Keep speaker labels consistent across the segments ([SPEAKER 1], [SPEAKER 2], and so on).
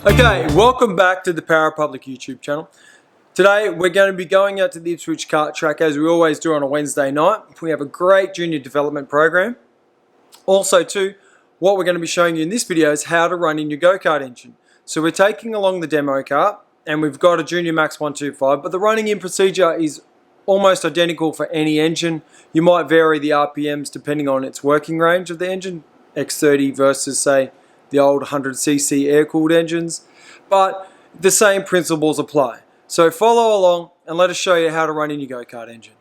[SPEAKER 1] Okay, welcome back to the Power Public YouTube channel. Today we're going to be going out to the Ipswich Kart track as we always do on a Wednesday night. We have a great junior development program. Also too, what we're going to be showing you in this video is how to run in your go-kart engine. So we're taking along the demo kart and we've got a Junior Max 125, but the running in procedure is almost identical for any engine. You might vary the RPMs depending on its working range of the engine, X30 versus say the old 100cc air-cooled engines, but the same principles apply. So follow along and let us show you how to run in your go-kart engine.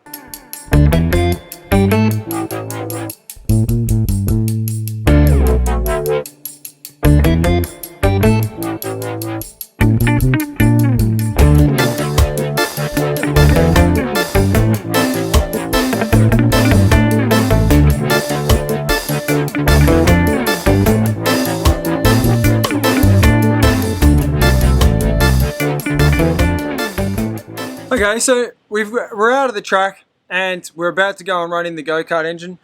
[SPEAKER 1] Okay, so we're out of the track and we're about to go and run in the go-kart engine.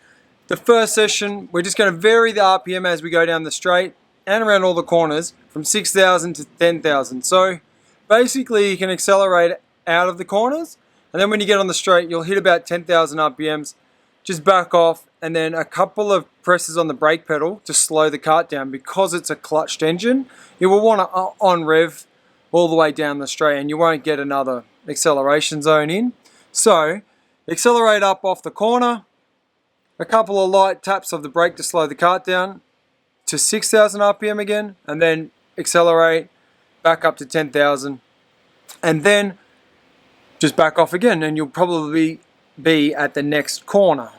[SPEAKER 1] The first session, we're just going to vary the RPM as we go down the straight and around all the corners from 6,000 to 10,000. So basically you can accelerate out of the corners, and then when you get on the straight you'll hit about 10,000 RPMs, just back off, and then a couple of presses on the brake pedal to slow the kart down. Because it's a clutched engine, you will want to on rev all the way down the straight and you won't get another acceleration zone in. So accelerate up off the corner, a couple of light taps of the brake to slow the kart down to 6,000 RPM again, and then accelerate back up to 10,000 and then just back off again, and you'll probably be at the next corner,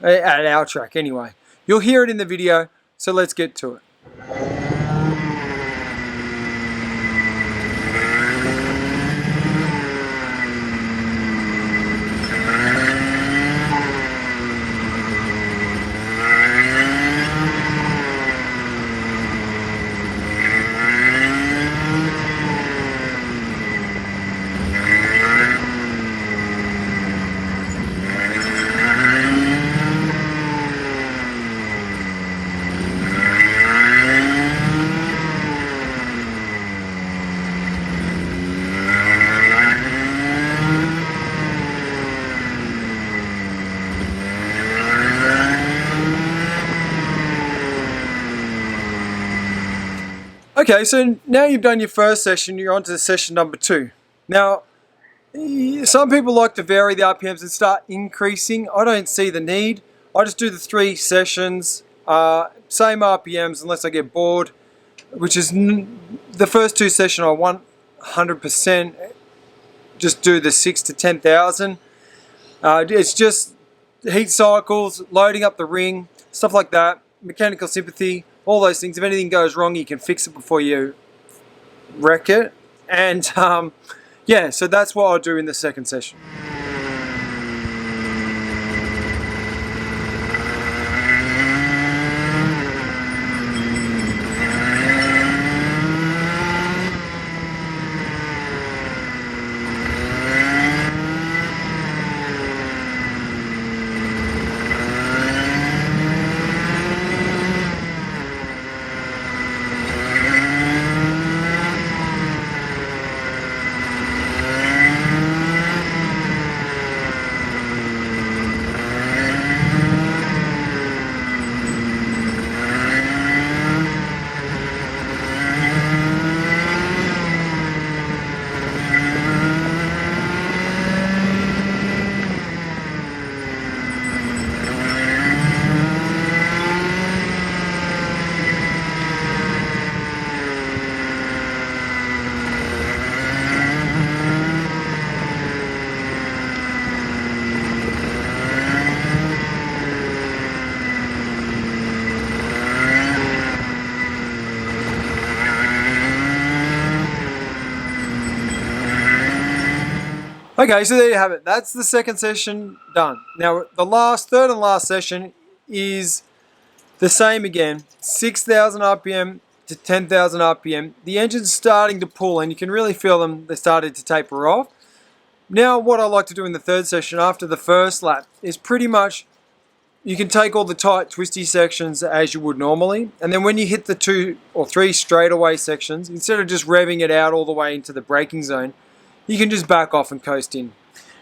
[SPEAKER 1] at our track anyway. You'll hear it in the video, so let's get to it. Okay, so now you've done your first session, you're on to session number 2. Now, some people like to vary the RPMs and start increasing. I don't see the need. I just do the 3 sessions, same RPMs unless I get bored, which is the first 2 sessions I 100% just do the 6 to 10,000. It's just heat cycles, loading up the ring, stuff like that, mechanical sympathy, all those things. If anything goes wrong, you can fix it before you wreck it. And yeah, so that's what I'll do in the second session. Okay, so there you have it. That's the second session done. Now, the third and last session is the same again. 6,000 RPM to 10,000 RPM. The engine's starting to pull and you can really feel them. They started to taper off. Now, what I like to do in the third session after the first lap is pretty much you can take all the tight, twisty sections as you would normally, and then when you hit the 2 or 3 straightaway sections, instead of just revving it out all the way into the braking zone, you can just back off and coast in.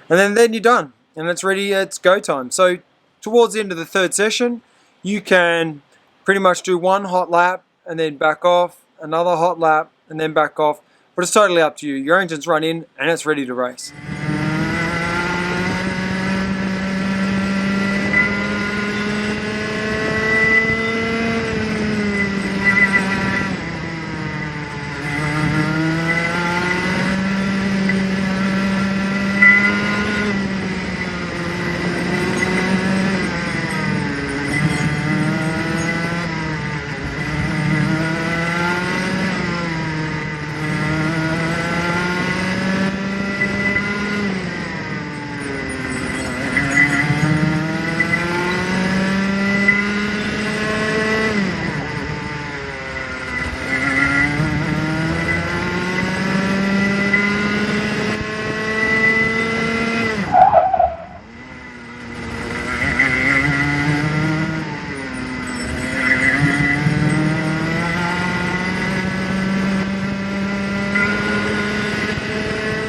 [SPEAKER 1] And then you're done, and it's ready, it's go time. So towards the end of the 3rd session, you can pretty much do 1 hot lap, and then back off, another hot lap, and then back off. But it's totally up to you. Your engine's run in, and it's ready to race.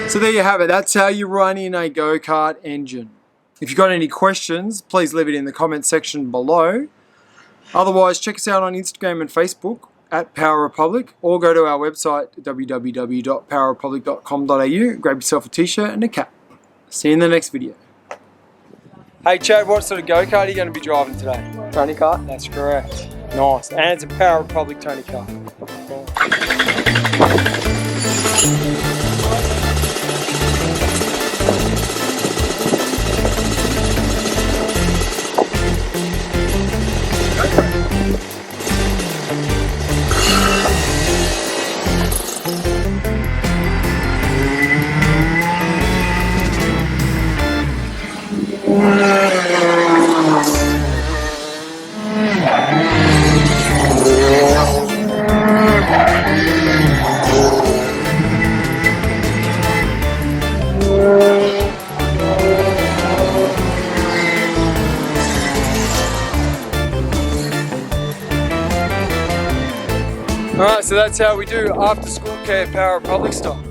[SPEAKER 1] So there you have it. That's how you run in a go-kart engine. If you've got any questions, please leave it in the comment section below. Otherwise, check us out on Instagram and Facebook at Power Republic, or go to our website www.powerrepublic.com.au, grab yourself a t-shirt and a cap. See you in the next video. Hey Chad, what sort of go-kart are you going to be driving today?
[SPEAKER 2] Tony kart?
[SPEAKER 1] That's correct. Nice. And it's a Power Republic Tony kart. Alright, so that's how we do after school care Power Republic style.